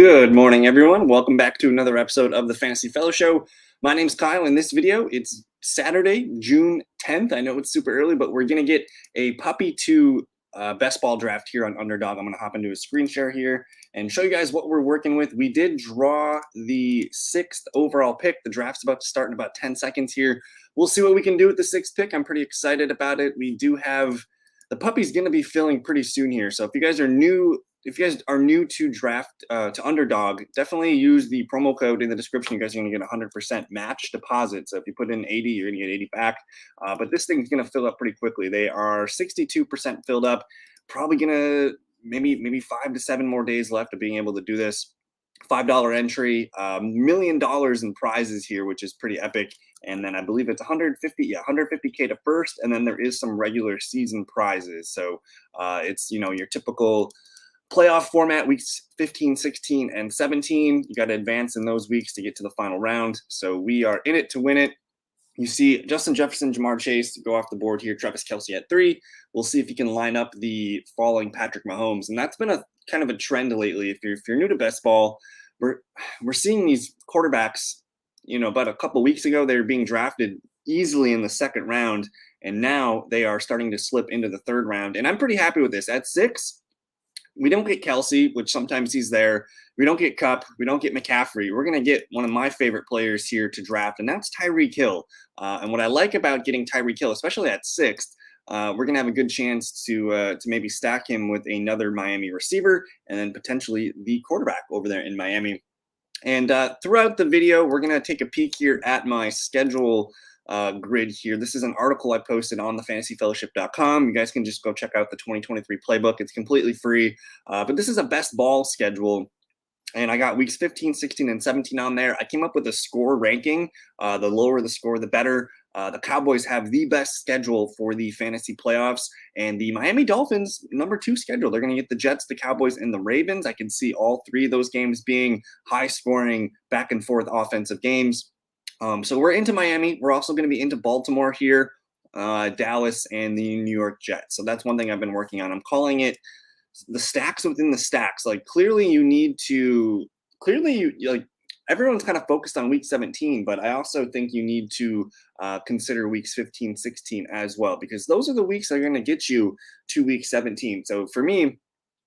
Good morning, everyone. Welcome back to another episode of the Fantasy Fellow Show. My name's Kyle. In this video, it's Saturday, June 10th. I know it's super early, but we're going to get a puppy to best ball draft here on Underdog. I'm going to hop into a screen share here and show you guys what we're working with. We did draw the 6th overall pick. The draft's about to start in about 10 seconds here. We'll see what we can do with the 6th pick. I'm pretty excited about it. We do have the puppy's going to be filling pretty soon here. So if you guys are new to draft to Underdog, definitely use the promo code in the description. You guys are going to get 100% match deposit. So if you put in 80, you're going to get 80 back. But this thing's going to fill up pretty quickly. They are 62% filled up. Probably going to maybe 5 to 7 more days left of being able to do this. $5 entry, $1 million in prizes here, which is pretty epic. And then I believe it's 150K to first, and then there is some regular season prizes. So it's your typical playoff format, weeks 15, 16, and 17. You got to advance in those weeks to get to the final round. So we are in it to win it. You see Justin Jefferson, Jamar Chase go off the board here. Travis Kelce at 3. We'll see if he can line up the falling Patrick Mahomes. And that's been a kind of a trend lately. If you're new to best ball, we're seeing these quarterbacks. About a couple weeks ago, they were being drafted easily in the second round, and now they are starting to slip into the third round. And I'm pretty happy with this. At 6, we don't get Kelce, which sometimes he's there. We don't get Kupp. We don't get McCaffrey. We're going to get one of my favorite players here to draft, and that's Tyreek Hill. And what I like about getting Tyreek Hill, especially at 6th, we're going to have a good chance to maybe stack him with another Miami receiver and then potentially the quarterback over there in Miami. And throughout the video, we're going to take a peek here at my schedule grid here. This is an article I posted on thefantasyfellowship.com. You guys can just go check out the 2023 playbook. It's completely free. But this is a best ball schedule. And I got weeks 15, 16, and 17 on there. I came up with a score ranking. The lower the score, the better. The Cowboys have the best schedule for the fantasy playoffs. And the Miami Dolphins, number 2 schedule. They're going to get the Jets, the Cowboys, and the Ravens. I can see all 3 of those games being high-scoring, back-and-forth offensive games. So we're into Miami. We're also going to be into Baltimore here, Dallas, and the New York Jets. So that's one thing I've been working on. I'm calling it the stacks within the stacks. Like everyone's kind of focused on week 17, but I also think you need to consider weeks 15, 16 as well, because those are the weeks that are going to get you to week 17. So for me,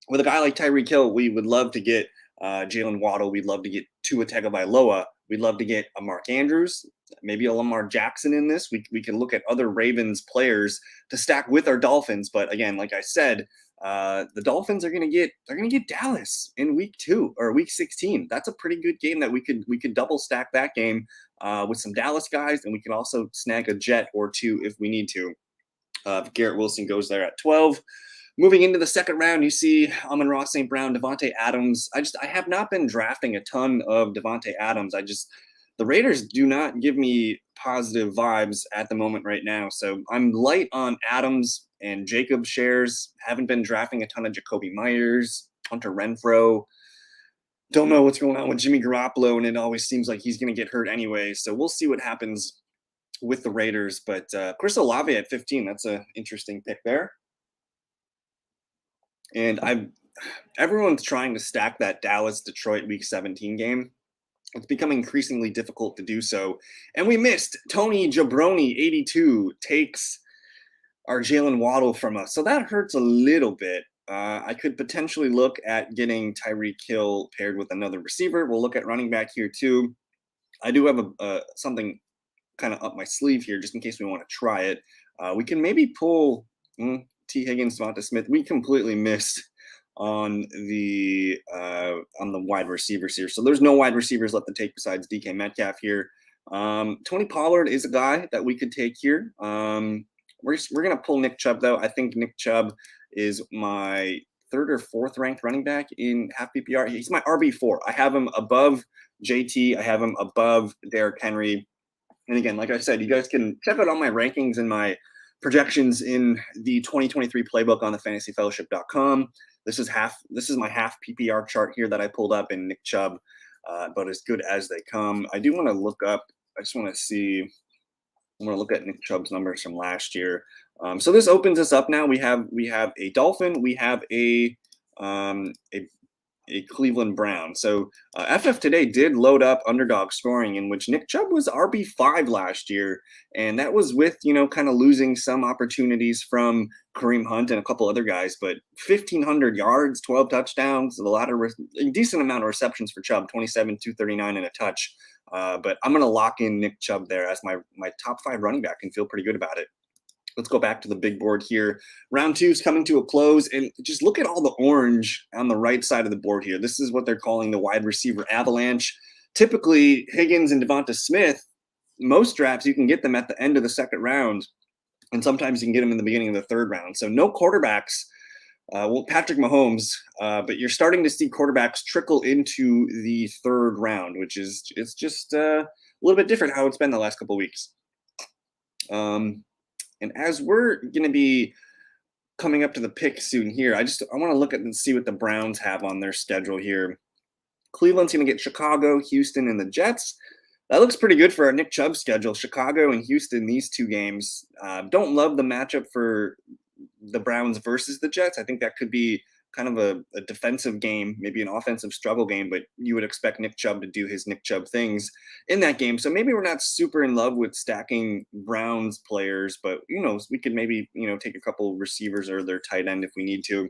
with a guy like Tyreek Hill, we would love to get Jalen Waddle. We'd love to get Tua Tagovailoa. We'd love to get a Mark Andrews, maybe a Lamar Jackson in this. We can look at other Ravens players to stack with our Dolphins. But again, like I said, the Dolphins are going to get Dallas in week 2 or week 16. That's a pretty good game that we could double stack that game with some Dallas guys, and we can also snag a Jet or 2 if we need to. Garrett Wilson goes there at 12. Moving into the second round, you see Amon-Ra St. Brown, Devontae Adams. I have not been drafting a ton of Devontae Adams. The Raiders do not give me positive vibes at the moment right now. So I'm light on Adams and Jacob shares. Haven't been drafting a ton of Jacoby Myers, Hunter Renfrow. Don't know what's going on with Jimmy Garoppolo, and it always seems like he's going to get hurt anyway. So we'll see what happens with the Raiders. But Chris Olave at 15, that's an interesting pick there. And everyone's trying to stack that Dallas-Detroit Week 17 game. It's becoming increasingly difficult to do so. And we missed. Tony Jabroni, 82, takes our Jalen Waddle from us. So that hurts a little bit. I could potentially look at getting Tyreek Hill paired with another receiver. We'll look at running back here too. I do have something kind of up my sleeve here just in case we want to try it. We can maybe pull T. Higgins, Devonta Smith. We completely missed on the wide receivers here. So there's no wide receivers left to take besides DK Metcalf here. Tony Pollard is a guy that we could take here. We're going to pull Nick Chubb, though. I think Nick Chubb is my 3rd or 4th ranked running back in half PPR. He's my RB4. I have him above JT. I have him above Derrick Henry. And again, like I said, you guys can check out all my rankings and my projections in the 2023 playbook on thefantasyfellowship.com. This is my half PPR chart here that I pulled up in Nick Chubb, but as good as they come. I do want to look up. I just want to see. I'm going to look at Nick Chubb's numbers from last year. So this opens us up now. We have a Dolphin. We have a a Cleveland Brown. So FF Today did load up Underdog scoring, in which Nick Chubb was RB5 last year, and that was with kind of losing some opportunities from Kareem Hunt and a couple other guys. But 1,500 yards, 12 touchdowns, a decent amount of receptions for Chubb, 27, 239, and a touch. But I'm going to lock in Nick Chubb there as my top 5 running back and feel pretty good about it. Let's go back to the big board here. Round 2 is coming to a close, and just look at all the orange on the right side of the board here. This is what they're calling the wide receiver avalanche. Typically, Higgins and Devonta Smith, most drafts, you can get them at the end of the second round, and sometimes you can get them in the beginning of the third round. So no quarterbacks. Well, Patrick Mahomes, but you're starting to see quarterbacks trickle into the third round, which is it's just a little bit different how it's been the last couple of weeks. And as we're going to be coming up to the pick soon here, I want to look at and see what the Browns have on their schedule here. Cleveland's going to get Chicago, Houston, and the Jets. That looks pretty good for our Nick Chubb schedule. Chicago and Houston, these 2 games. Don't love the matchup for the Browns versus the Jets. I think that could be kind of a defensive game, maybe an offensive struggle game, but you would expect Nick Chubb to do his Nick Chubb things in that game. So maybe we're not super in love with stacking Browns players, but we could maybe take a couple receivers or their tight end if we need to.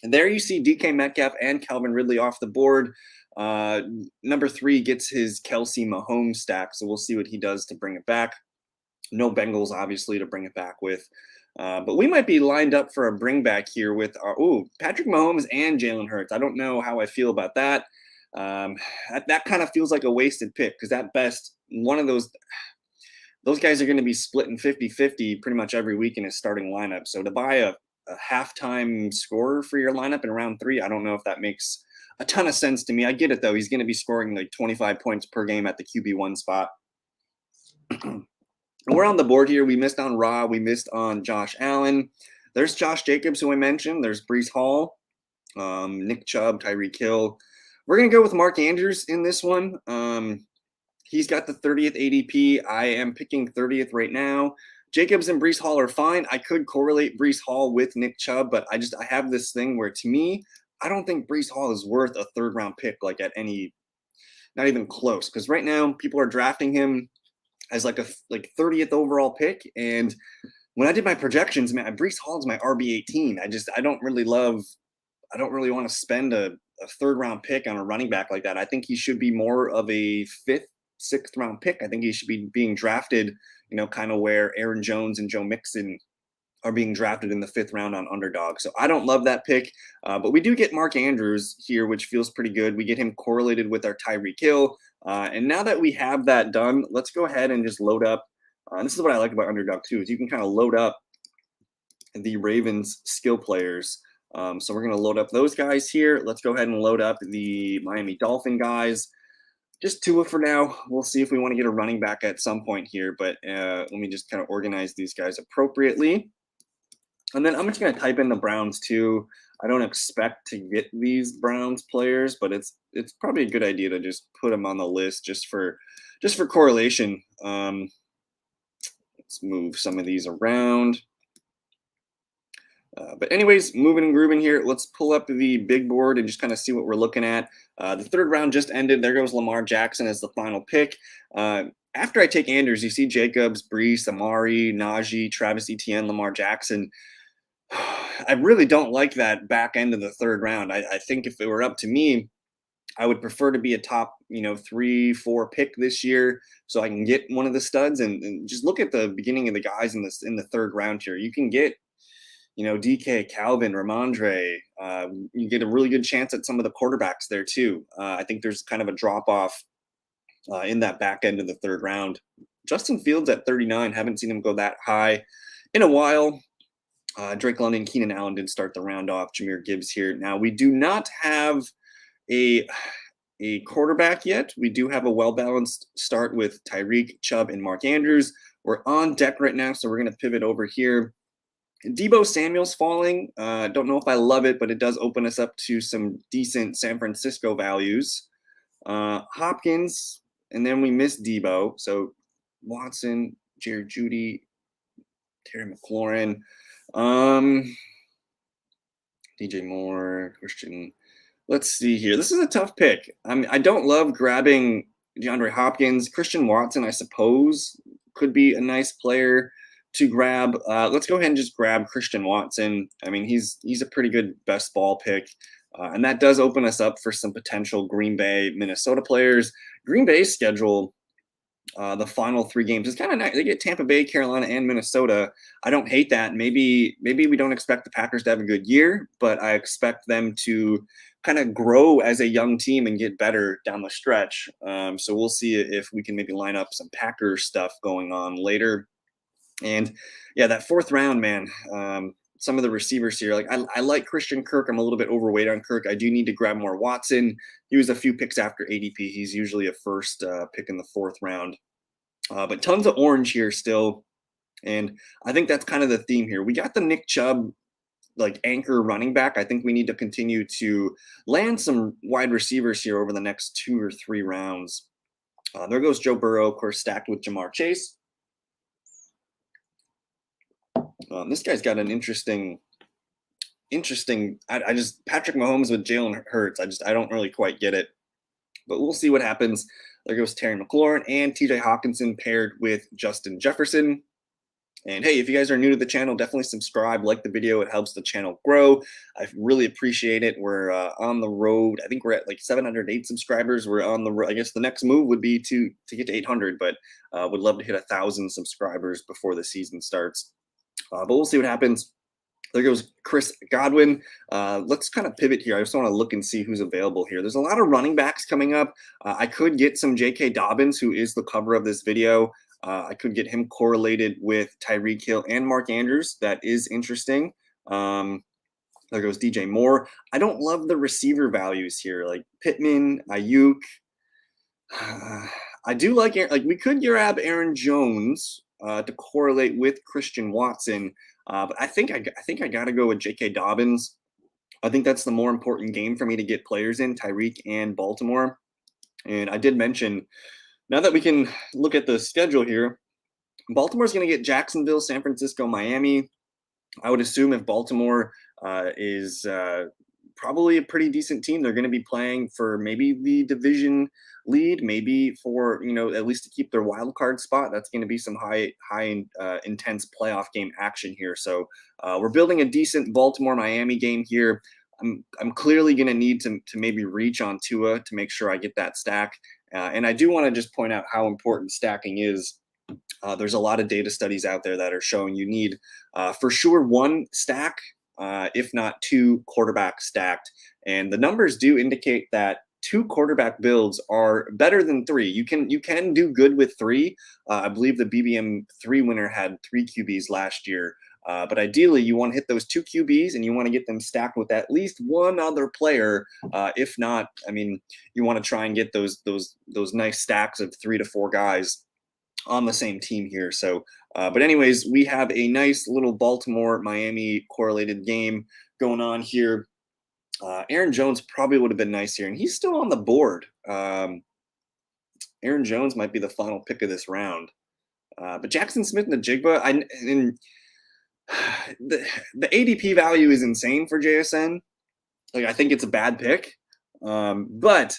And there you see DK Metcalf and Calvin Ridley off the board. Number 3 gets his Kelsey Mahomes stack, so we'll see what he does to bring it back. No Bengals, obviously, to bring it back with. But we might be lined up for a bring back here with Patrick Mahomes and Jalen Hurts. I don't know how I feel about that. That kind of feels like a wasted pick, because at best, one of those guys are going to be splitting 50-50 pretty much every week in his starting lineup. So to buy a halftime scorer for your lineup in round 3, I don't know if that makes a ton of sense to me. I get it, though. He's going to be scoring like 25 points per game at the QB1 spot. We're on the board here. We missed on Ra. We missed on Josh Allen. There's Josh Jacobs, who I mentioned. There's Breece Hall, Nick Chubb, Tyreek Hill. We're going to go with Mark Andrews in this one. He's got the 30th ADP. I am picking 30th right now. Jacobs and Breece Hall are fine. I could correlate Breece Hall with Nick Chubb, but I have this thing where, to me, I don't think Breece Hall is worth a third-round pick, like at any, not even close. Because right now, people are drafting him as like a 30th overall pick, and when I did my projections, man, Breece Hall is my RB18. I don't really want to spend a third round pick on a running back like that. I think he should be more of a 5th, 6th round pick. I think he should be being drafted, kind of where Aaron Jones and Joe Mixon are being drafted in the 5th round on Underdog. So I don't love that pick, but we do get Mark Andrews here, which feels pretty good. We get him correlated with our Tyreek Hill. And now that we have that done, let's go ahead and just load up. And this is what I like about Underdog too, is you can kind of load up the Ravens skill players. So we're going to load up those guys here. Let's go ahead and load up the Miami Dolphin guys. Just Tua for now. We'll see if we want to get a running back at some point here, but let me just kind of organize these guys appropriately. And then I'm just going to type in the Browns too. I don't expect to get these Browns players, but it's probably a good idea to just put them on the list just for correlation. Let's move some of these around. But anyways, moving and grooving here. Let's pull up the big board and just kind of see what we're looking at. The 3rd round just ended. There goes Lamar Jackson as the final pick. After I take Andrews, you see Jacobs, Breece, Amari, Najee, Travis Etienne, Lamar Jackson. I really don't like that back end of the 3rd round. I think if it were up to me, I would prefer to be a top, 3-4 pick this year, so I can get one of the studs and just look at the beginning of the guys in the 3rd round here. You can get, DK, Calvin, Ramondre. You get a really good chance at some of the quarterbacks there too. I think there's kind of a drop off in that back end of the 3rd round. Justin Fields at 39. Haven't seen him go that high in a while. Drake London, Keenan Allen did start the round off. Jahmyr Gibbs here. Now, we do not have a quarterback yet. We do have a well-balanced start with Tyreek, Chubb, and Mark Andrews. We're on deck right now, so we're going to pivot over here. Deebo Samuel's falling. Don't know if I love it, but it does open us up to some decent San Francisco values. Hopkins, and then we miss Deebo. So Watson, Jared Judy, Terry McLaurin, DJ Moore, Christian Let's see here. This is a tough pick. I mean, I don't love grabbing DeAndre Hopkins. Christian Watson, I suppose, could be a nice player to grab. Let's go ahead and just grab Christian Watson. I mean, he's a pretty good best ball pick. And that does open us up for some potential Green Bay, Minnesota players. Green Bay's schedule, the final three games is kind of nice. They get Tampa Bay, Carolina, and Minnesota. I don't hate that. Maybe we don't expect the Packers to have a good year, but I expect them to kind of grow as a young team and get better down the stretch. So we'll see if we can maybe line up some Packers stuff going on later. And yeah, that fourth round, man. Some of the receivers here, like I like Christian Kirk. I'm a little bit overweight on Kirk. I do need to grab more Watson. He was a few picks after ADP. He's usually a first pick in the fourth round. But tons of orange here still. And I think that's kind of the theme here. We got the Nick Chubb like anchor running back. I think we need to continue to land some wide receivers here over the next 2 or 3 rounds. There goes Joe Burrow, of course, stacked with Jamar Chase. This guy's got an interesting. I just Patrick Mahomes with Jalen Hurts. I don't really quite get it, but we'll see what happens. There goes Terry McLaurin and TJ Hawkinson paired with Justin Jefferson. And hey, if you guys are new to the channel, definitely subscribe, like the video. It helps the channel grow. I really appreciate it. We're on the road. I think we're at like 708 subscribers. We're on the road. I guess the next move would be to get to 800, but would love to hit 1,000 subscribers before the season starts. But we'll see what happens. There goes Chris Godwin. Let's kind of pivot here. I just want to look and see who's available here. There's a lot of running backs coming up. I could get some J.K. Dobbins, who is the cover of this video. I could get him correlated with Tyreek Hill and Mark Andrews. That is interesting. There goes DJ Moore. I don't love the receiver values here, like Pittman, Ayuk. I do like we could grab Aaron Jones to correlate with Christian Watson. But I think I got to go with J.K. Dobbins. I think that's the more important game for me to get players in, Tyreek and Baltimore. And I did mention, now that we can look at the schedule here, Baltimore's going to get Jacksonville, San Francisco, Miami. I would assume if Baltimore is probably a pretty decent team, they're going to be playing for maybe the division lead, maybe for, at least to keep their wild card spot. That's going to be some high intense playoff game action here. So we're building a decent Baltimore Miami game here. I'm clearly going to need to maybe reach on Tua to make sure I get that stack. And I do want to just point out how important stacking is. There's a lot of data studies out there that are showing you need for sure one stack, if not 2 quarterbacks stacked. And the numbers do indicate that 2 quarterback builds are better than 3. You can do good with 3. I believe the BBM 3 winner had 3 QBs last year. But ideally, you want to hit those 2 QBs and you want to get them stacked with at least one other player. If not, I mean, you want to try and get those nice stacks of 3 to 4 guys on the same team here. So, but anyways, we have a nice little Baltimore-Miami correlated game going on here. Aaron Jones probably would have been nice here, and he's still on the board. Aaron Jones might be the final pick of this round. But Jackson Smith and the Jigba, the ADP value is insane for JSN. Like, I think it's a bad pick, but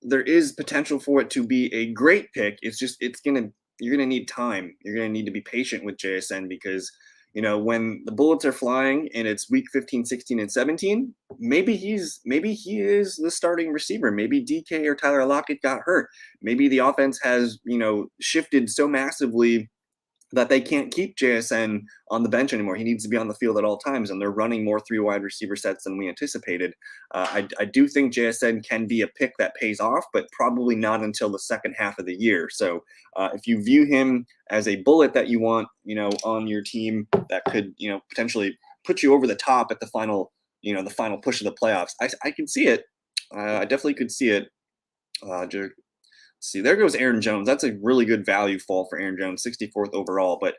there is potential for it to be a great pick. You're going to need time. You're going to need to be patient with JSN because, when the bullets are flying and it's week 15, 16, and 17, maybe he is the starting receiver. Maybe DK or Tyler Lockett got hurt. Maybe the offense has, shifted so massively that they can't keep JSN on the bench anymore. He needs to be on the field at all times, and they're running more 3 wide receiver sets than we anticipated. I do think JSN can be a pick that pays off, but probably not until the second half of the year. So if you view him as a bullet that you want, on your team that could, potentially put you over the top at the final push of the playoffs, I can see it. I definitely could see it. See, there goes Aaron Jones. That's a really good value fall for Aaron Jones, 64th overall. But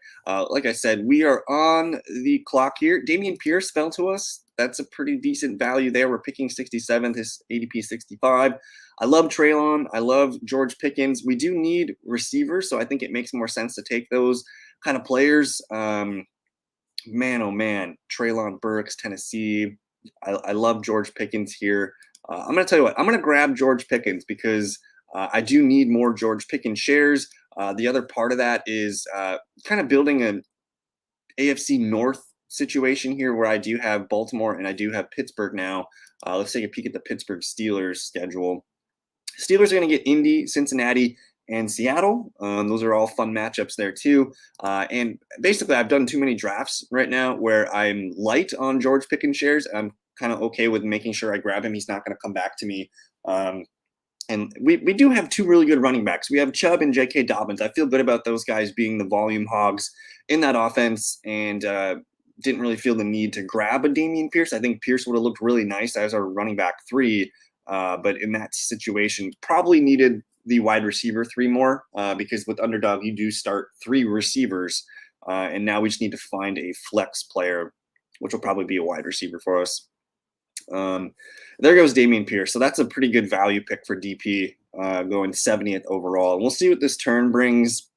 like I said, we are on the clock here. Dameon Pierce fell to us. That's a pretty decent value there. We're picking 67th, his ADP 65. I love Treylon. I love George Pickens. We do need receivers, so I think it makes more sense to take those kind of players. Man, oh man, Treylon Burks, Tennessee. I love George Pickens here. I'm going to tell you what, I'm going to grab George Pickens because I do need more George Pickens shares. The other part of that is kind of building an AFC North situation here where I do have Baltimore and I do have Pittsburgh now. Let's take a peek at the Pittsburgh Steelers schedule. Steelers are going to get Indy, Cincinnati, and Seattle. Those are all fun matchups there too. And basically, I've done too many drafts right now where I'm light on George Pickens shares. I'm kind of okay with making sure I grab him. He's not going to come back to me. And we do have two really good running backs. We have Chubb and J.K. Dobbins. I feel good about those guys being the volume hogs in that offense, and didn't really feel the need to grab a Dameon Pierce. I think Pierce would have looked really nice as our running back 3, but in that situation, probably needed the wide receiver 3 more because with Underdog, you do start 3 receivers, and now we just need to find a flex player, which will probably be a wide receiver for us. There goes Dameon Pierce. So that's a pretty good value pick for DP, going 70th overall. And we'll see what this turn brings.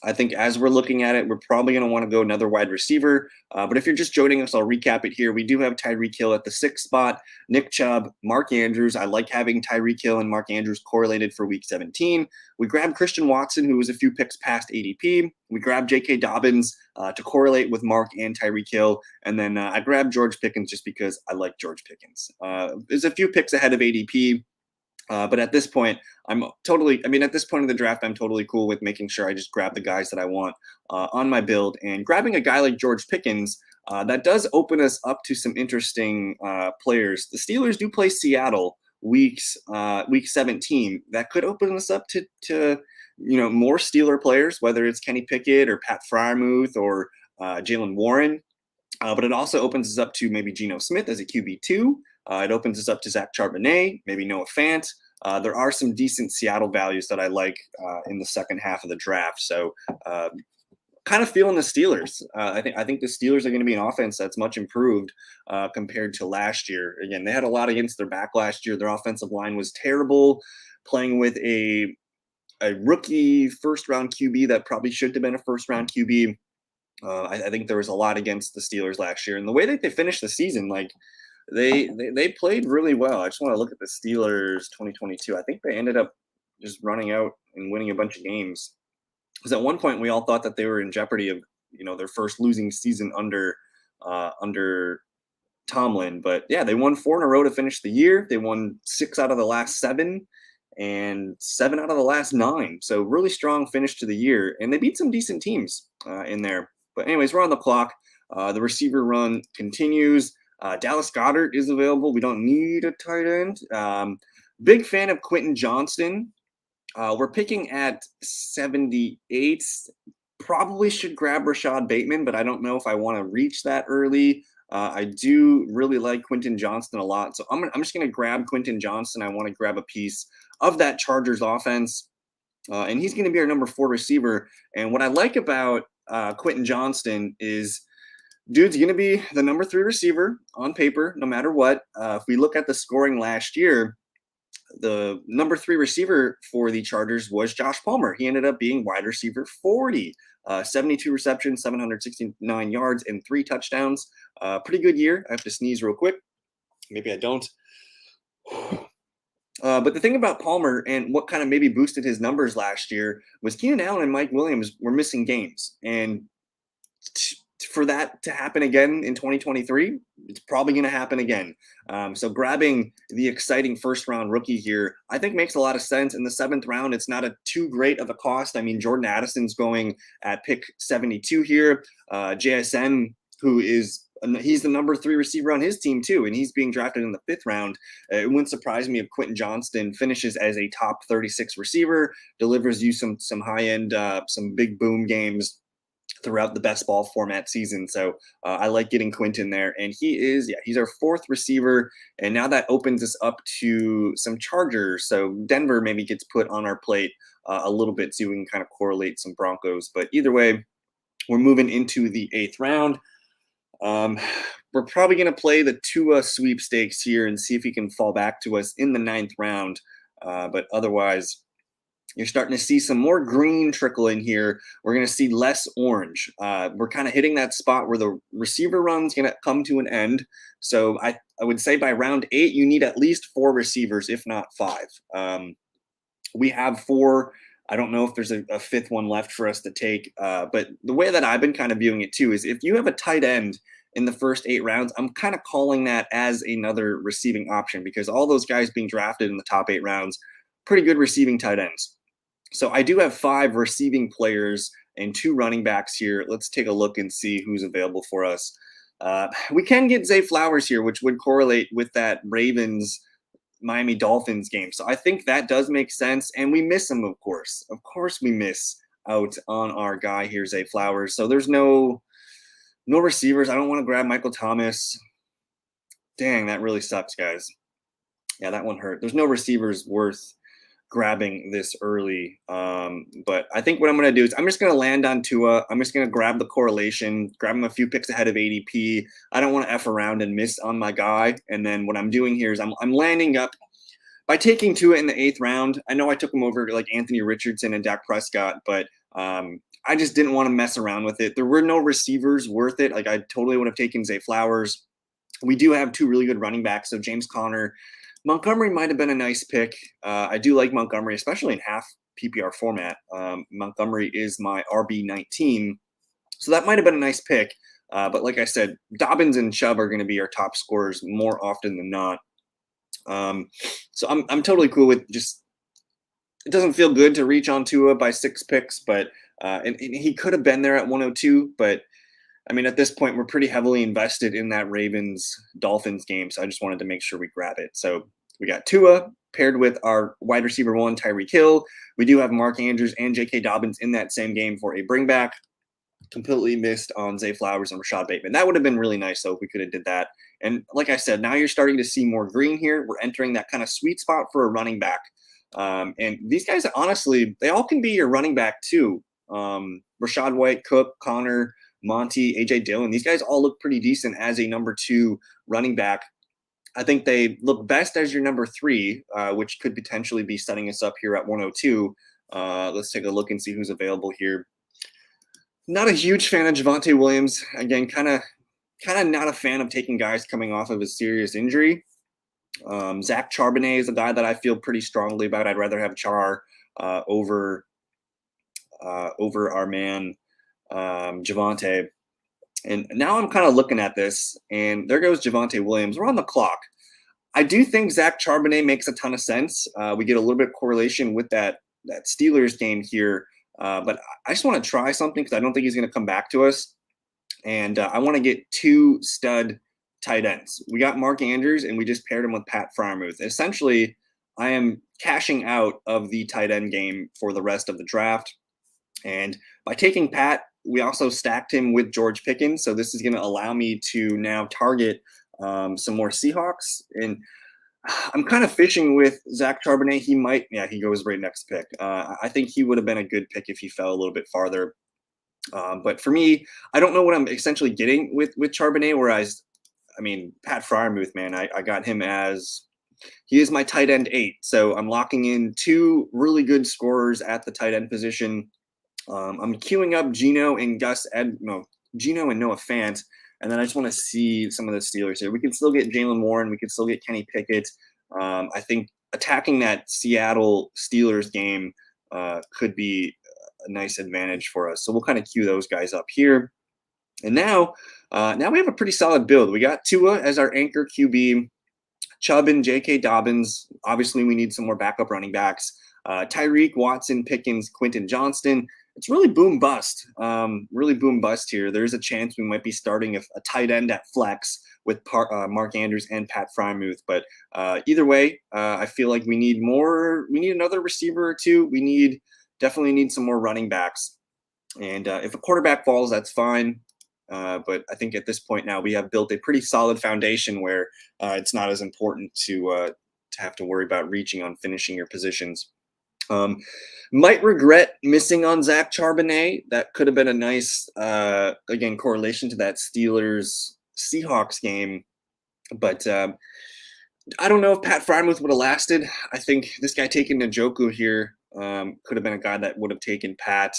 I think as we're looking at it, we're probably going to want to go another wide receiver. But if you're just joining us, I'll recap it here. We do have Tyreek Hill at the 6th spot, Nick Chubb, Mark Andrews. I like having Tyreek Hill and Mark Andrews correlated for week 17. We grabbed Christian Watson, who was a few picks past ADP. We grabbed J.K. Dobbins to correlate with Mark and Tyreek Hill. And then I grabbed George Pickens just because I like George Pickens. There's a few picks ahead of ADP. But at this point, at this point in the draft, I'm totally cool with making sure I just grab the guys that I want on my build. And grabbing a guy like George Pickens, that does open us up to some interesting players. The Steelers do play Seattle week 17. That could open us up to more Steeler players, whether it's Kenny Pickett or Pat Freiermuth or Jalen Warren. But it also opens us up to maybe Geno Smith as a QB2. It opens us up to Zach Charbonnet, maybe Noah Fant. There are some decent Seattle values that I like in the second half of the draft. So kind of feeling the Steelers. I think the Steelers are going to be an offense that's much improved compared to last year. Again, they had a lot against their back last year. Their offensive line was terrible, playing with a rookie first-round QB that probably should have been a first-round QB. I think there was a lot against the Steelers last year, and the way that they finished the season, like they played really well. I just want to look at the Steelers 2022. I think they ended up just running out and winning a bunch of games. Because at one point we all thought that they were in jeopardy of their first losing season under Tomlin, but yeah, they won 4 in a row to finish the year. They won 6 out of the last 7. And 7 out of the last 9. So really strong finish to the year. And they beat some decent teams in there. But anyways, we're on the clock. The receiver run continues. Dallas Goedert is available. We don't need a tight end. Big fan of Quentin Johnston. We're picking at 78. Probably should grab Rashad Bateman, but I don't know if I want to reach that early. I do really like Quentin Johnston a lot. So I'm just going to grab Quentin Johnston. I want to grab a piece of that Chargers offense. And he's going to be our number 4 receiver. And what I like about Quentin Johnston is dude's going to be the number 3 receiver on paper, no matter what. If we look at the scoring last year, the number 3 receiver for the Chargers was Josh Palmer. He ended up being wide receiver 40, 72 receptions, 769 yards, and 3 touchdowns. Pretty good year. I have to sneeze real quick. Maybe I don't. But the thing about Palmer and what kind of maybe boosted his numbers last year was Keenan Allen and Mike Williams were missing games. And for that to happen again in 2023, it's probably going to happen again. So grabbing the exciting first-round rookie here, I think makes a lot of sense. In the 7th round, it's not too great of a cost. I mean, Jordan Addison's going at pick 72 here. JSN, he's the number 3 receiver on his team too, and he's being drafted in the 5th round. It wouldn't surprise me if Quentin Johnston finishes as a top 36 receiver, delivers you some high-end, some big boom games throughout the best ball format season. So I like getting Quentin there. And he's our 4th receiver. And now that opens us up to some Chargers. So Denver maybe gets put on our plate a little bit so we can kind of correlate some Broncos. But either way, we're moving into the 8th round. We're probably going to play the Tua sweepstakes here and see if he can fall back to us in the 9th round. But otherwise, You're starting to see some more green trickle in here. We're going to see less orange. We're kind of hitting that spot where the receiver run's going to come to an end. So I would say by round 8, you need at least 4 receivers, if not 5. We have 4. I don't know if there's a 5th one left for us to take. But the way that I've been kind of viewing it too is if you have a tight end in the first 8 rounds, I'm kind of calling that as another receiving option because all those guys being drafted in the top 8 rounds, pretty good receiving tight ends. So I do have 5 receiving players and 2 running backs here. Let's take a look and see who's available for us. We can get Zay Flowers here, which would correlate with that Ravens Miami Dolphins game. So I think that does make sense. And we miss him, of course. Of course, we miss out on our guy here, Zay Flowers. So there's no receivers. I don't want to grab Michael Thomas. Dang, that really sucks, guys. Yeah, that one hurt. There's no receivers worth grabbing this early. But I think what I'm going to do is I'm just going to land on Tua. I'm just going to grab the correlation, grab him a few picks ahead of ADP. I don't want to F around and miss on my guy. And then what I'm doing here is I'm landing up by taking Tua in the 8th round. I know I took him over like Anthony Richardson and Dak Prescott, but I just didn't want to mess around with it. There were no receivers worth it. Like I totally would have taken Zay Flowers. We do have 2 really good running backs. So James Conner, Montgomery might have been a nice pick. I do like Montgomery, especially in half PPR format. Montgomery is my RB19. So that might have been a nice pick. But like I said, Dobbins and Chubb are going to be our top scorers more often than not. So I'm totally cool with just, it doesn't feel good to reach on Tua by 6 picks, but and he could have been there at 102, but I mean, at this point, we're pretty heavily invested in that Ravens-Dolphins game, so I just wanted to make sure we grab it. So we got Tua paired with our wide receiver 1, Tyreek Hill. We do have Mark Andrews and J.K. Dobbins in that same game for a bringback. Completely missed on Zay Flowers and Rashad Bateman. That would have been really nice, though, if we could have did that. And like I said, now you're starting to see more green here. We're entering that kind of sweet spot for a running back. And these guys, honestly, they all can be your running back, too. Rashad White, Cook, Connor, Monty, AJ Dillon, these guys all look pretty decent as a number 2 running back. I think they look best as your number 3, which could potentially be setting us up here at 102. Let's take a look and see who's available here. Not a huge fan of Javonte Williams. Again, kind of not a fan of taking guys coming off of a serious injury. Zach Charbonnet is a guy that I feel pretty strongly about. I'd rather have Char over our man Javonte. And now I'm kind of looking at this, and there goes Javonte Williams. We're on the clock. I do think Zach Charbonnet makes a ton of sense. We get a little bit of correlation with that Steelers game here, but I just want to try something because I don't think he's going to come back to us. And I want to get 2 stud tight ends. We got Mark Andrews, and we just paired him with Pat Freiermuth. Essentially, I am cashing out of the tight end game for the rest of the draft. And by taking Pat, we also stacked him with George Pickens. So this is going to allow me to now target some more Seahawks. And I'm kind of fishing with Zach Charbonnet. He might, yeah, he goes right next pick. I think he would have been a good pick if he fell a little bit farther. But for me, I don't know what I'm essentially getting with Charbonnet, whereas, I mean, Pat Freiermuth, man, I got him as, he is my tight end 8. So I'm locking in 2 really good scorers at the tight end position. I'm queuing up Gino and Noah Fant, and then I just want to see some of the Steelers here. We can still get Jalen Warren. We can still get Kenny Pickett. I think attacking that Seattle Steelers game could be a nice advantage for us. So we'll kind of queue those guys up here. And now we have a pretty solid build. We got Tua as our anchor QB, Chubb and J.K. Dobbins. Obviously, we need some more backup running backs. Tyreek, Watson, Pickens, Quentin Johnston. It's really boom bust. Really boom bust here. There's a chance we might be starting a tight end at flex with Mark Andrews and Pat Freiermuth. But either way, I feel like we need more. We need another receiver or 2. We definitely need some more running backs. And if a quarterback falls, that's fine. But I think at this point now we have built a pretty solid foundation where it's not as important to have to worry about reaching on finishing your positions. Might regret missing on Zach Charbonnet. That could have been a nice, again, correlation to that Steelers-Seahawks game. But I don't know if Pat Freiermuth would have lasted. I think this guy taking Njoku here could have been a guy that would have taken Pat.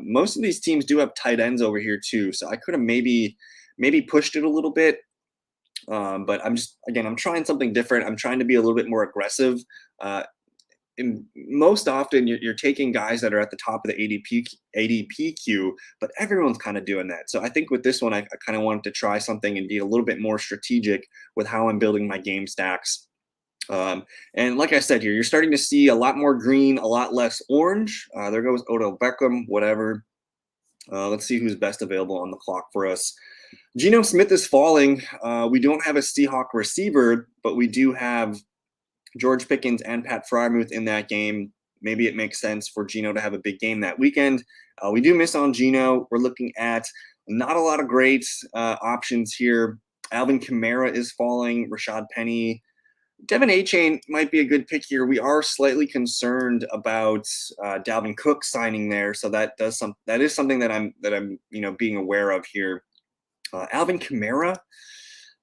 Most of these teams do have tight ends over here too, so I could have maybe pushed it a little bit. But I'm trying something different. I'm trying to be a little bit more aggressive. Uh, and most often you're taking guys that are at the top of the ADP queue, but everyone's kind of doing that. So I think with this one, I kind of wanted to try something and be a little bit more strategic with how I'm building my game stacks. And like I said here, you're starting to see a lot more green, a lot less orange. There goes Odell Beckham, whatever. Let's see who's best available on the clock for us. Geno Smith is falling. We don't have a Seahawk receiver, but we do have George Pickens and Pat Freiermuth in that game. Maybe it makes sense for Geno to have a big game that weekend. We do miss on Geno. We're looking at not a lot of great options here. Alvin Kamara is falling. Rashad Penny. Devin Achane might be a good pick here. We are slightly concerned about Dalvin Cook signing there, so that is something that I'm being aware of here. Alvin Kamara,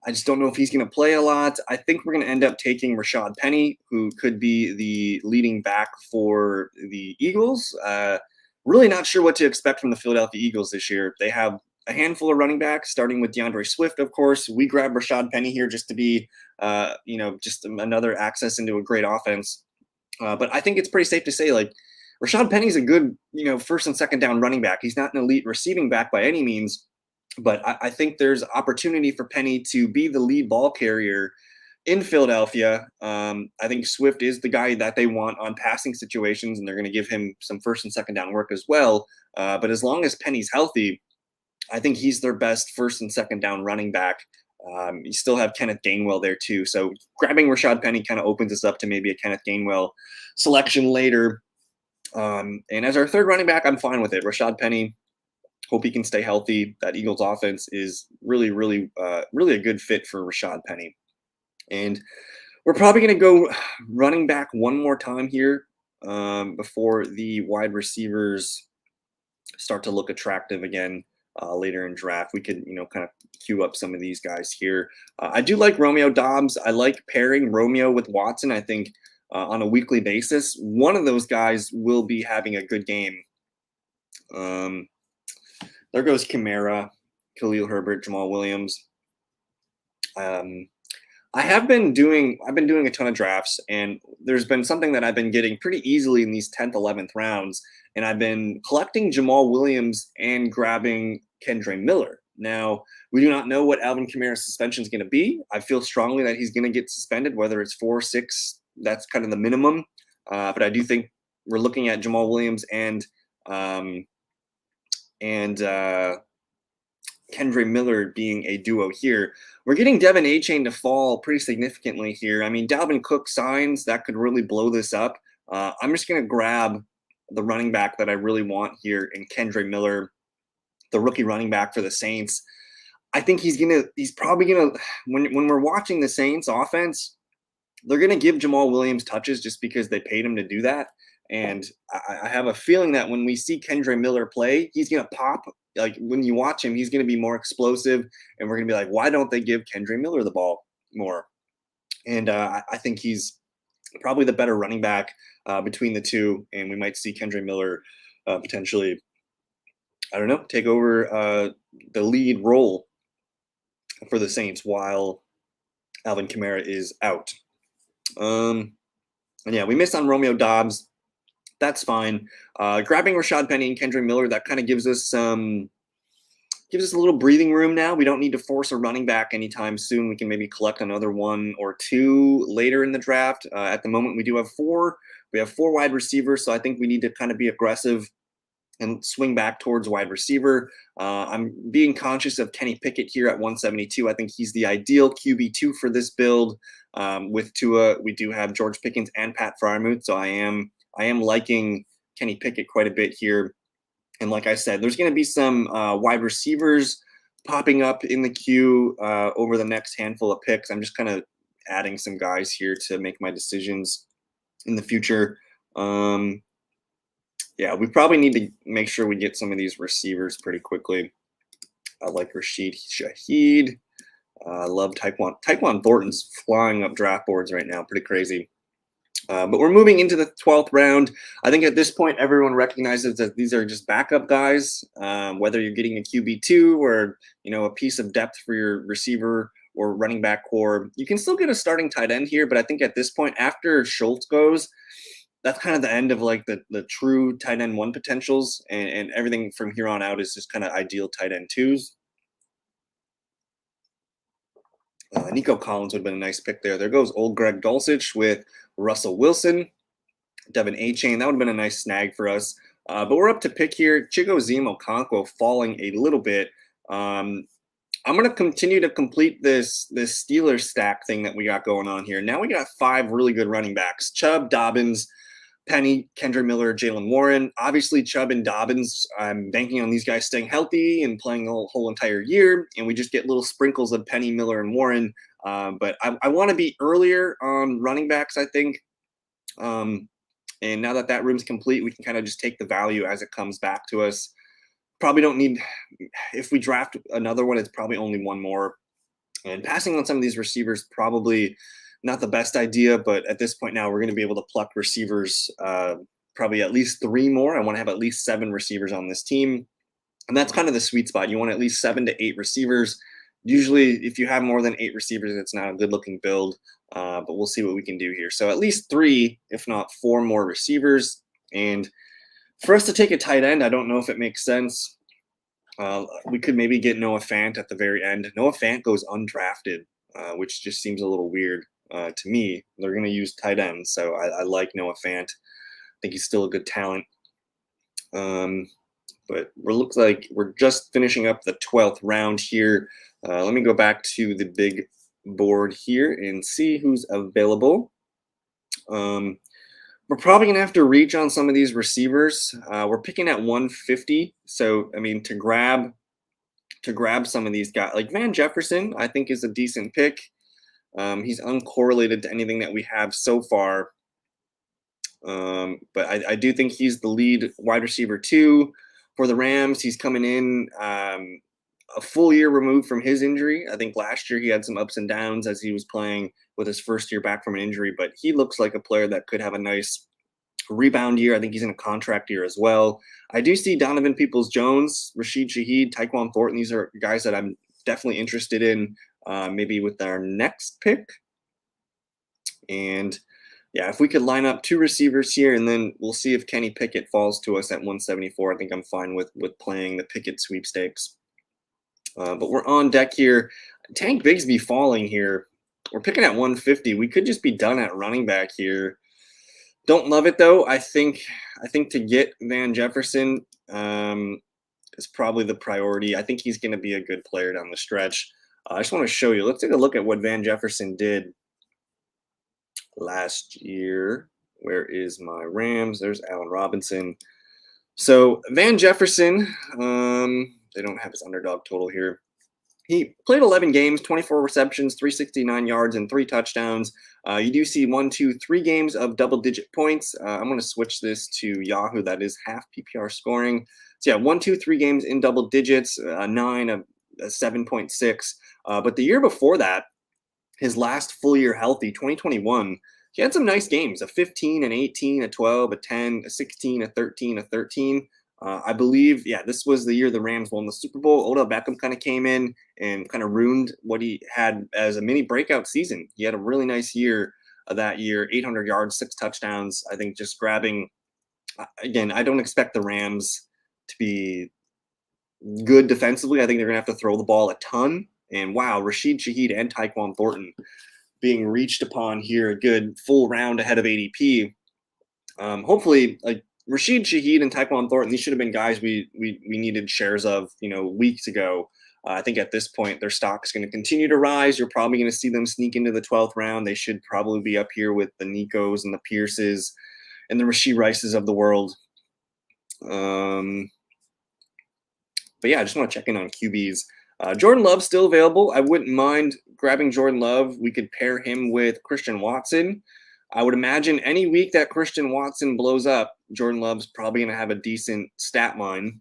I just don't know if he's going to play a lot. I think we're going to end up taking Rashad Penny, who could be the leading back for the Eagles. Really not sure what to expect from the Philadelphia Eagles this year. They have a handful of running backs, starting with DeAndre Swift, of course. We grabbed Rashad Penny here just to be, just another access into a great offense. But I think it's pretty safe to say, like, Rashad Penny's a good, first and second down running back. He's not an elite receiving back by any means, but I think there's opportunity for Penny to be the lead ball carrier in Philadelphia. I think Swift is the guy that they want on passing situations, and they're going to give him some first and second down work as well. But as long as Penny's healthy, I think he's their best first and second down running back. You still have Kenneth Gainwell there too. So grabbing Rashad Penny kind of opens us up to maybe a Kenneth Gainwell selection later. And as our third running back, I'm fine with it. Rashad Penny, hope he can stay healthy. That Eagles offense is really a good fit for Rashad Penny. And we're probably going to go running back one more time here before the wide receivers start to look attractive again later in draft. We could, kind of queue up some of these guys here. I do like Romeo Doubs. I like pairing Romeo with Watson. I think on a weekly basis, one of those guys will be having a good game. There goes Kamara, Khalil Herbert, Jamal Williams. I've been doing a ton of drafts, and there's been something that I've been getting pretty easily in these 10th, 11th rounds, and I've been collecting Jamal Williams and grabbing Kendre Miller. Now, we do not know what Alvin Kamara's suspension is going to be. I feel strongly that he's going to get suspended, whether it's 4 or 6. That's kind of the minimum. But I do think we're looking at Jamal Williams and Kendre Miller being a duo here. We're getting Devin Achane to fall pretty significantly here. I mean, Dalvin Cook signs, that could really blow this up. I'm just going to grab the running back that I really want here in Kendre Miller, the rookie running back for the Saints. I think he's probably going to, when we're watching the Saints offense, they're going to give Jamal Williams touches just because they paid him to do that. And I have a feeling that when we see Kendre Miller play, he's going to pop. Like when you watch him, he's going to be more explosive, and we're going to be like, why don't they give Kendre Miller the ball more? And I think he's probably the better running back between the two, and we might see Kendre Miller potentially, I don't know, take over the lead role for the Saints while Alvin Kamara is out. And yeah, we missed on Romeo Doubs. That's fine. Grabbing Rashad Penny and Kendre Miller, that kind of gives us a little breathing room now. We don't need to force a running back anytime soon. We can maybe collect another 1 or 2 later in the draft. At the moment, we do have 4. We have 4 wide receivers, so I think we need to kind of be aggressive and swing back towards wide receiver. I'm being conscious of Kenny Pickett here at 172. I think he's the ideal QB2 for this build. With Tua, we do have George Pickens and Pat Freiermuth, so I am liking Kenny Pickett quite a bit here. And like I said, there's going to be some wide receivers popping up in the queue over the next handful of picks. I'm just kind of adding some guys here to make my decisions in the future. Yeah, we probably need to make sure we get some of these receivers pretty quickly. I like Rashid Shaheed. I love Tyquan Thornton's flying up draft boards right now. Pretty crazy. But we're moving into the 12th round. I think at this point, everyone recognizes that these are just backup guys. Whether you're getting a QB2 or a piece of depth for your receiver or running back core, you can still get a starting tight end here. But I think at this point, after Schultz goes, that's kind of the end of like the true tight end one potentials, and everything from here on out is just kind of ideal tight end twos. Nico Collins would have been a nice pick there. There goes old Greg Dulcich with Russell Wilson. Devin A-Chain, that would have been a nice snag for us. But we're up to pick here. Chigo Okonkwo falling a little bit. I'm going to continue to complete this Steelers stack thing that we got going on here. Now we got 5 really good running backs. Chubb, Dobbins, Penny, Kendra Miller, Jalen Warren. Obviously, Chubb and Dobbins, I'm banking on these guys staying healthy and playing the whole entire year, and we just get little sprinkles of Penny, Miller, and Warren. But I want to be earlier on running backs, I think. And now that room's complete, we can kind of just take the value as it comes back to us. Probably don't need, if we draft another one, it's probably only one more. And passing on some of these receivers, probably not the best idea, but at this point now, we're going to be able to pluck receivers, probably at least 3 more. I want to have at least 7 receivers on this team. And that's kind of the sweet spot. You want at least 7 to 8 receivers. Usually, if you have more than 8 receivers, it's not a good looking build. But we'll see what we can do here. So at least 3, if not 4 more receivers. And for us to take a tight end, I don't know if it makes sense. We could maybe get Noah Fant at the very end. Noah Fant goes undrafted, which just seems a little weird to me. They're going to use tight ends, so I like Noah Fant. I think he's still a good talent. But it looks like we're just finishing up the 12th round here. Let me go back to the big board here and see who's available. We're probably going to have to reach on some of these receivers. We're picking at 150. So, I mean, to grab some of these guys, like Van Jefferson, I think is a decent pick. He's uncorrelated to anything that we have so far. But I do think he's the lead wide receiver 2 for the Rams. He's coming in a full year removed from his injury. I think last year he had some ups and downs as he was playing with his first year back from an injury, but he looks like a player that could have a nice rebound year. I think he's in a contract year as well. I do see Donovan Peoples-Jones, Rashid Shaheed, Tyquan Thornton. These are guys that I'm definitely interested in, maybe with our next pick. And yeah, if we could line up 2 receivers here, and then we'll see if Kenny Pickett falls to us at 174. I think I'm fine with playing the Pickett sweepstakes. But we're on deck here. Tank Bigsby falling here. We're picking at 150. We could just be done at running back here. Don't love it though. I think to get Van Jefferson is probably the priority. I think he's going to be a good player down the stretch. I just want to show you. Let's take a look at what Van Jefferson did last year. Where is my Rams? There's Allen Robinson. So Van Jefferson, they don't have his underdog total here. He played 11 games, 24 receptions, 369 yards, and 3 touchdowns. You do see 1, 2, 3 games of double-digit points. I'm going to switch this to Yahoo. That is half PPR scoring. So yeah, 1, 2, 3 games in double digits, 9, a 7.6. But the year before that, his last full year healthy, 2021, he had some nice games, a 15, an 18, a 12, a 10, a 16, a 13, a 13. I believe, yeah, this was the year the Rams won the Super Bowl. Odell Beckham kind of came in and kind of ruined what he had as a mini breakout season. He had a really nice year that year, 800 yards, 6 touchdowns. I think just grabbing, again, I don't expect the Rams to be good defensively. I think they're going to have to throw the ball a ton. And wow, Rashid Shaheed and Tyquan Thornton being reached upon here, a good full round ahead of ADP. Hopefully, like Rashid Shaheed and Tyquan Thornton, these should have been guys we needed shares of, weeks ago. I think at this point, their stock is going to continue to rise. You're probably going to see them sneak into the 12th round. They should probably be up here with the Nikos and the Pierces and the Rashee Rices of the world. But yeah, I just want to check in on QBs. Jordan Love's still available. I wouldn't mind grabbing Jordan Love. We could pair him with Christian Watson. I would imagine any week that Christian Watson blows up, Jordan Love's probably going to have a decent stat line.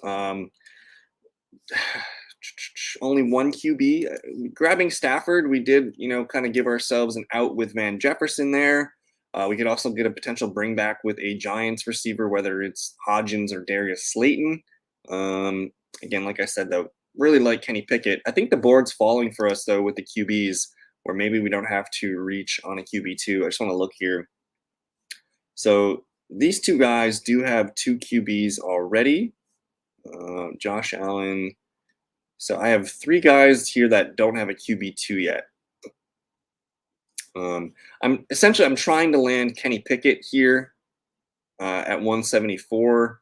Only 1 QB. Grabbing Stafford, we did, kind of give ourselves an out with Van Jefferson there. We could also get a potential bring back with a Giants receiver, whether it's Hodgins or Darius Slayton. Again, like I said, though, really like Kenny Pickett. I think the board's falling for us, though, with the QBs, where maybe we don't have to reach on a QB2. I just want to look here. So these two guys do have two QBs already. Josh Allen. So I have three guys here that don't have a QB2 yet. I'm trying to land Kenny Pickett here at 174,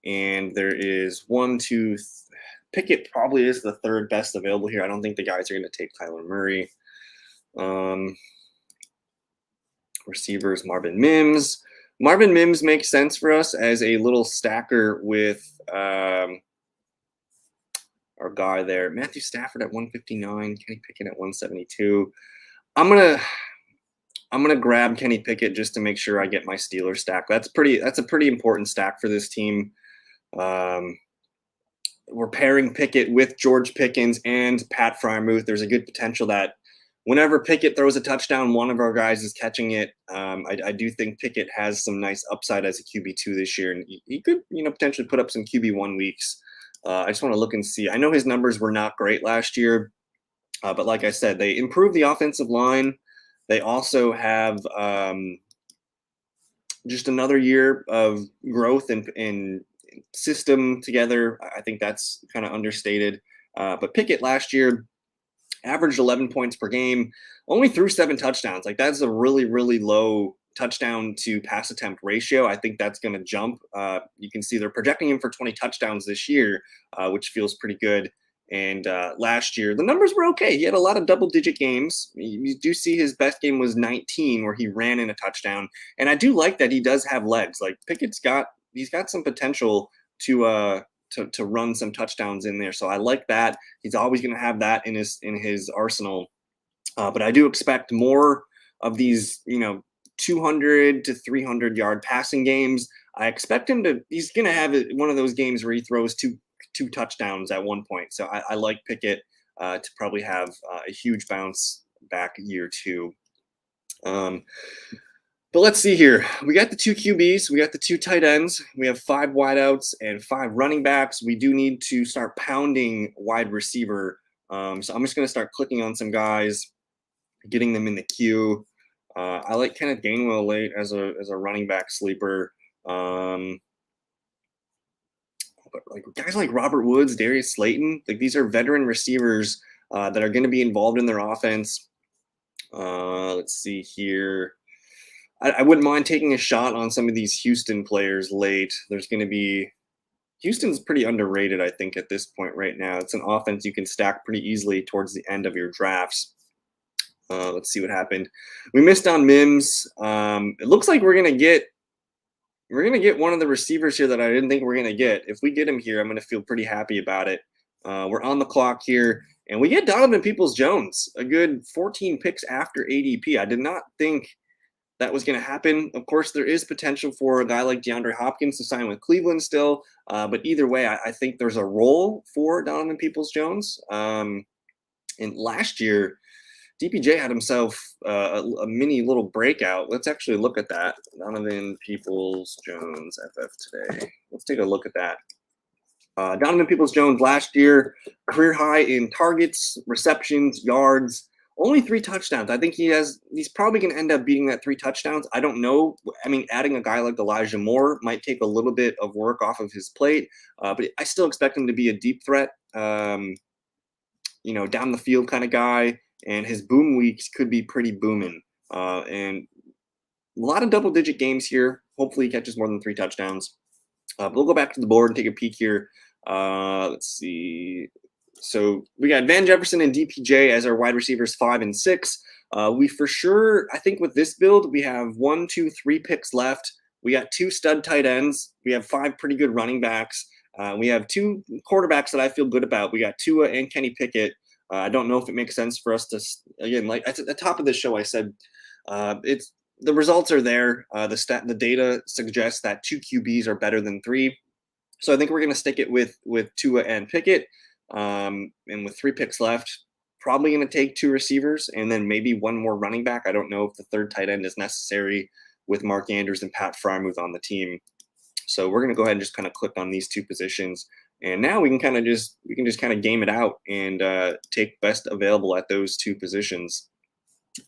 and there is Pickett probably is the third best available here. I don't think the guys are going to take Kyler Murray. Receivers, Marvin Mims. Marvin Mims makes sense for us as a little stacker with our guy there. Matthew Stafford at 159, Kenny Pickett at 172. I'm gonna grab Kenny Pickett just to make sure I get my Steelers stack. That's a pretty important stack for this team. We're pairing Pickett with George Pickens and Pat Freiermuth. There's a good potential that whenever Pickett throws a touchdown, one of our guys is catching it. I do think Pickett has some nice upside as a QB2 this year, and he could, potentially put up some QB1 weeks. I just want to look and see. I know his numbers were not great last year, but like I said, they improved the offensive line. They also have just another year of growth in system together. I think that's kind of understated. But Pickett last year averaged 11 points per game, only threw 7 touchdowns. Like, that's a really, really low touchdown to pass attempt ratio. I think that's going to jump. You can see they're projecting him for 20 touchdowns this year, which feels pretty good. And last year, the numbers were okay. He had a lot of double-digit games. You do see his best game was 19, where he ran in a touchdown. And I do like that he does have legs. Like, Pickett's got some potential to run some touchdowns in there. So I like that. He's always going to have that in his arsenal. But I do expect more of these, 200 to 300 yard passing games. I expect he's going to have one of those games where he throws two touchdowns at one point. So I like Pickett to probably have a huge bounce back year 2. But let's see here. We got the 2 QBs. We got the 2 tight ends. We have 5 wideouts and 5 running backs. We do need to start pounding wide receiver. So I'm just going to start clicking on some guys, getting them in the queue. I like Kenneth Gainwell late as a running back sleeper. But like guys like Robert Woods, Darius Slayton, like these are veteran receivers that are going to be involved in their offense. Let's see here. I wouldn't mind taking a shot on some of these Houston players late. Houston's pretty underrated, I think, at this point right now. It's an offense you can stack pretty easily towards the end of your drafts. Let's see what happened. We missed on Mims. It looks like we're gonna get one of the receivers here that I didn't think we're gonna get. If we get him here, I'm gonna feel pretty happy about it. We're on the clock here, and we get Donovan Peoples-Jones, a good 14 picks after ADP. I did not think that was going to happen. Of course, there is potential for a guy like DeAndre Hopkins to sign with Cleveland still. But either way, I think there's a role for Donovan Peoples-Jones. And last year, DPJ had himself a mini little breakout. Let's actually look at that. Donovan Peoples-Jones FF today. Let's take a look at that. Donovan Peoples-Jones last year, career high in targets, receptions, yards. Only 3 touchdowns. I think he's probably going to end up beating that 3 touchdowns. I don't know. I mean, adding a guy like Elijah Moore might take a little bit of work off of his plate, but I still expect him to be a deep threat, down the field kind of guy, and his boom weeks could be pretty booming. And a lot of double-digit games here. Hopefully he catches more than 3 touchdowns. But we'll go back to the board and take a peek here. Let's see. So we got Van Jefferson and DPJ as our wide receivers 5 and 6. We for sure, I think with this build, we have 1, 2, 3 picks left. We got 2 stud tight ends. We have 5 pretty good running backs. We have 2 quarterbacks that I feel good about. We got Tua and Kenny Pickett. I don't know if it makes sense for us to, again, like at the top of the show, I said, the results are there. The data suggests that 2 QBs are better than 3. So I think we're going to stick it with Tua and Pickett. And with 3 picks left, probably going to take 2 receivers and then maybe one more running back. I don't know if the third tight end is necessary with Mark Andrews and Pat Frymuth on the team. So we're going to go ahead and just kind of click on these 2 positions. And now we can just kind of game it out and take best available at those 2 positions.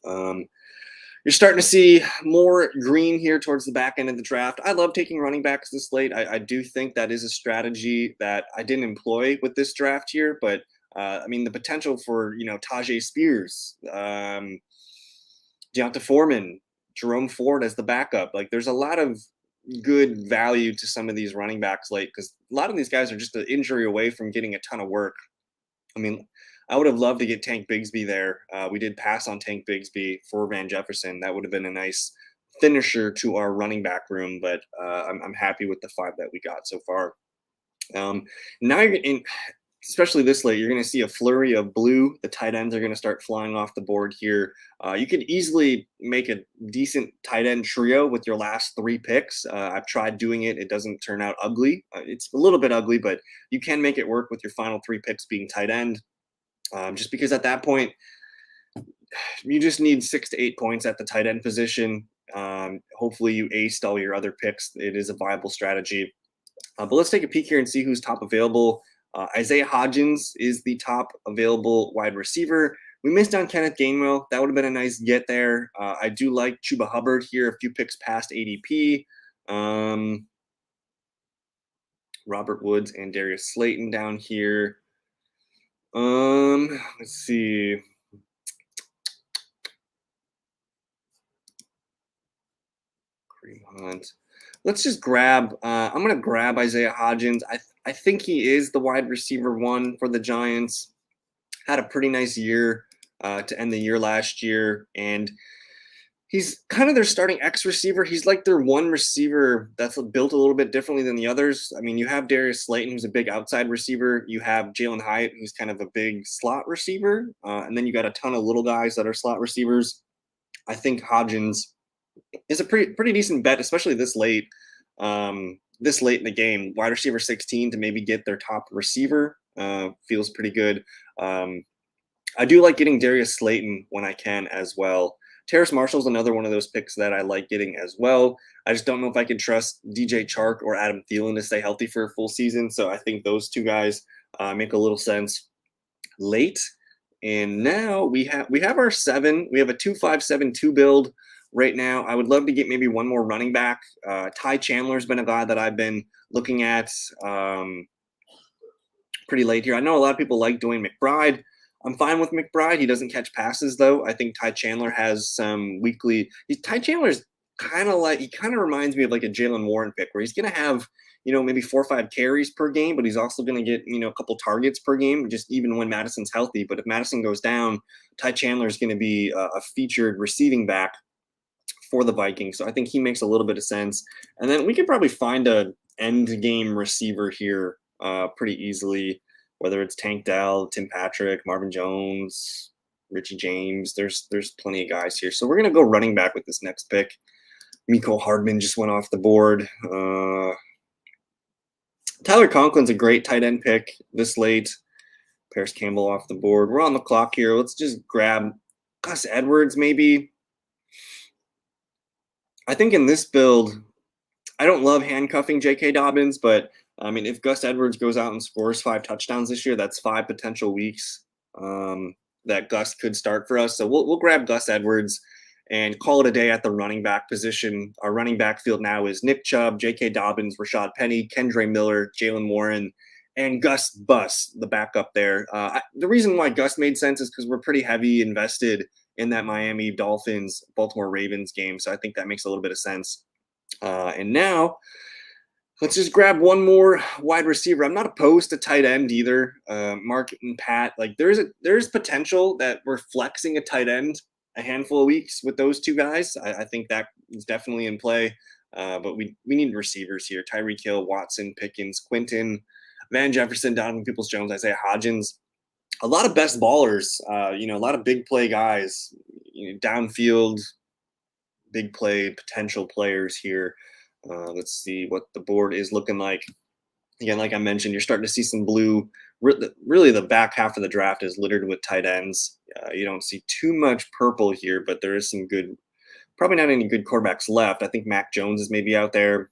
You're starting to see more green here towards the back end of the draft. I love taking running backs this late. I do think that is a strategy that I didn't employ with this draft here, but I mean, the potential for, Tajay Spears, Deonta Foreman, Jerome Ford as the backup. Like, there's a lot of good value to some of these running backs late because a lot of these guys are just an injury away from getting a ton of work. I mean, I would have loved to get Tank Bigsby there. We did pass on Tank Bigsby for Van Jefferson. That would have been a nice finisher to our running back room, but I'm happy with the 5 that we got so far. Now you're in, especially this late, you're going to see a flurry of blue. The tight ends are going to start flying off the board here. You could easily make a decent tight end trio with your last 3 picks. I've tried doing it. It doesn't turn out ugly. It's a little bit ugly, but you can make it work with your final 3 picks being tight end. Just because at that point, you just need 6 to 8 points at the tight end position. Hopefully you aced all your other picks. It is a viable strategy. But let's take a peek here and see who's top available. Isaiah Hodgins is the top available wide receiver. We missed on Kenneth Gainwell. That would have been a nice get there. I do like Chuba Hubbard here, a few picks past ADP. Robert Woods and Darius Slayton down here. Let's see. Kareem Hunt. Let's just grab. I'm gonna grab Isaiah Hodgins. I think he is the wide receiver 1 for the Giants. Had a pretty nice year to end the year last year, and he's kind of their starting X receiver. He's like their one receiver that's built a little bit differently than the others. I mean, you have Darius Slayton, who's a big outside receiver. You have Jalen Hyatt, who's kind of a big slot receiver. And then you got a ton of little guys that are slot receivers. I think Hodgins is a pretty decent bet, especially this late. This late in the game, wide receiver 16 to maybe get their top receiver feels pretty good. I do like getting Darius Slayton when I can as well. Terrace Marshall's another one of those picks that I like getting as well. I just don't know if I can trust DJ Chark or Adam Thielen to stay healthy for a full season. So I think those 2 guys make a little sense late. And now we have our 7. We have a 2-5-7-2 build right now. I would love to get maybe one more running back. Ty Chandler's been a guy that I've been looking at pretty late here. I know a lot of people like Dwayne McBride. I'm fine with McBride. He doesn't catch passes, though. I think Ty Chandler has some weekly. Ty Chandler's kind of reminds me of like a Jalen Warren pick, where he's going to have, maybe 4 or 5 carries per game, but he's also going to get, a couple targets per game, just even when Madison's healthy. But if Madison goes down, Ty Chandler is going to be a featured receiving back for the Vikings. So I think he makes a little bit of sense. And then we could probably find a end game receiver here pretty easily. Whether it's Tank Dell, Tim Patrick, Marvin Jones, Richie James, there's plenty of guys here. So we're going to go running back with this next pick. Mecole Hardman just went off the board. Tyler Conklin's a great tight end pick this late. Paris Campbell off the board. We're on the clock here. Let's just grab Gus Edwards maybe. I think in this build, I don't love handcuffing J.K. Dobbins, but I mean, if Gus Edwards goes out and scores 5 touchdowns this year, that's 5 potential weeks that Gus could start for us. So we'll grab Gus Edwards and call it a day at the running back position. Our running back field now is Nick Chubb, J.K. Dobbins, Rashad Penny, Kendre Miller, Jalen Warren, and Gus Bus, the backup there. The reason why Gus made sense is because we're pretty heavy invested in that Miami Dolphins, Baltimore Ravens game. So I think that makes a little bit of sense. And now let's just grab one more wide receiver. I'm not opposed to tight end either. Mark and Pat, like there's potential that we're flexing a tight end a handful of weeks with those 2 guys. I think that is definitely in play. But we need receivers here. Tyreek Hill, Watson, Pickens, Quinton, Van Jefferson, Donovan Peoples-Jones, Isaiah Hodgins. A lot of best ballers, a lot of big play guys, downfield, big play potential players here. Let's see what the board is looking like. Again, like I mentioned, you're starting to see some blue Really, the back half of the draft is littered with tight ends. You don't see too much purple here, but there is some good. Probably not any good quarterbacks left. I think Mac Jones is maybe out there.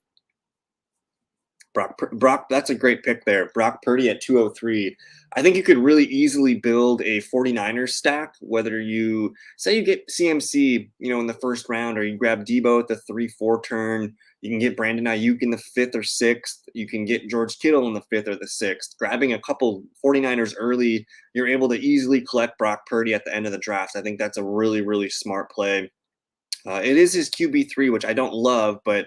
Brock, that's a great pick there. Brock Purdy at 203. I think you could really easily build a 49ers stack, whether you say you get CMC, in the first round, or you grab Debo at the 3-4 turn. You can get Brandon Ayuk in the 5th or 6th. You can get George Kittle in the 5th or the 6th. Grabbing a couple 49ers early, you're able to easily collect Brock Purdy at the end of the draft. I think that's a really, really smart play. It is his QB3, which I don't love, but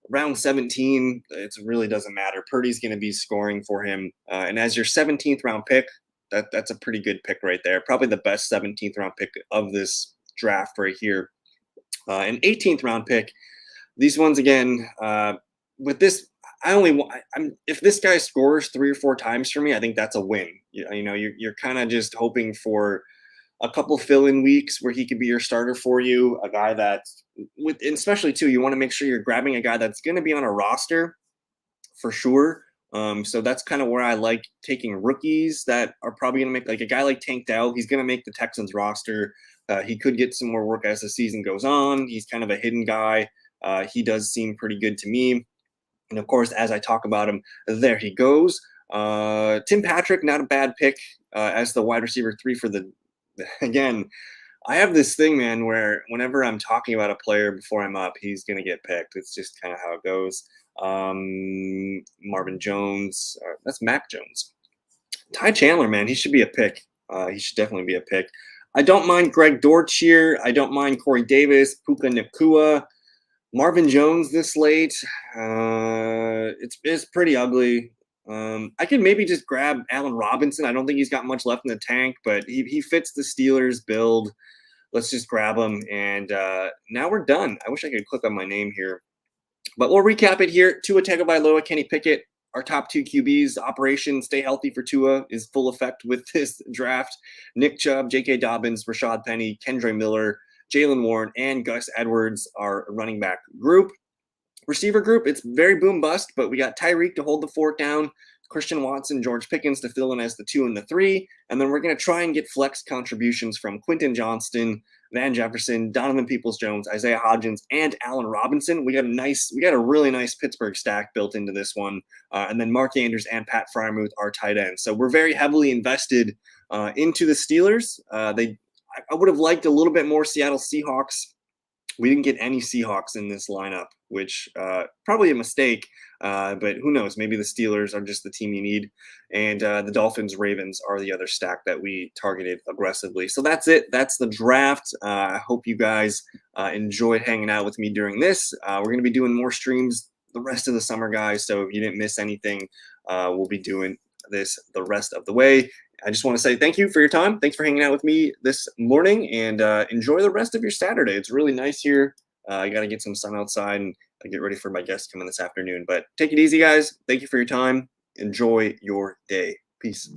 round 17, it really doesn't matter. Purdy's going to be scoring for him. And as your 17th round pick, that's a pretty good pick right there. Probably the best 17th round pick of this draft right here. An 18th round pick. These ones again, with this, if this guy scores 3 or 4 times for me, I think that's a win. You're kind of just hoping for a couple fill-in weeks where he could be your starter for you, a guy that's and especially too, you want to make sure you're grabbing a guy that's going to be on a roster for sure. So that's kind of where I like taking rookies that are probably going to make, like a guy like Tank Dell. He's going to make the Texans roster. He could get some more work as the season goes on. He's kind of a hidden guy. He does seem pretty good to me. And of course, as I talk about him, there he goes. Tim Patrick, not a bad pick as the wide receiver 3 for the. Again, I have this thing, man, where whenever I'm talking about a player before I'm up, he's going to get picked. It's just kind of how it goes. Marvin Jones, that's Mac Jones. Ty Chandler, man, he should be a pick. He should definitely be a pick. I don't mind Greg Dortch here. I don't mind Corey Davis, Puka Nacua. Marvin Jones this late. It's pretty ugly. I could maybe just grab Allen Robinson. I don't think he's got much left in the tank, but he fits the Steelers build. Let's just grab him. And now we're done. I wish I could click on my name here. But we'll recap it here. Tua Tagovailoa, Kenny Pickett, our top 2 QBs. Operation Stay Healthy for Tua is full effect with this draft. Nick Chubb, J.K. Dobbins, Rashad Penny, Kendre Miller, Jalen Warren, and Gus Edwards, our running back group. Receiver group, it's very boom bust, but we got Tyreek to hold the fort down, Christian Watson, George Pickens to fill in as the 2 and the 3, and then we're going to try and get flex contributions from Quentin Johnston, Van Jefferson, Donovan Peoples-Jones, Isaiah Hodgins, and Allen Robinson. We got a really nice Pittsburgh stack built into this one, and then Mark Andrews and Pat Freiermuth are tight ends. So we're very heavily invested into the Steelers. I would have liked a little bit more Seattle Seahawks. We didn't get any Seahawks in this lineup, which probably a mistake, but who knows? Maybe the Steelers are just the team you need, and the Dolphins, Ravens are the other stack that we targeted aggressively. So that's it. That's the draft. I hope you guys enjoyed hanging out with me during this. We're going to be doing more streams the rest of the summer, guys, so if you didn't miss anything, we'll be doing this the rest of the way. I just want to say thank you for your time. Thanks for hanging out with me this morning, and enjoy the rest of your Saturday. It's really nice here. I got to get some sun outside and get ready for my guests coming this afternoon. But take it easy, guys. Thank you for your time. Enjoy your day. Peace.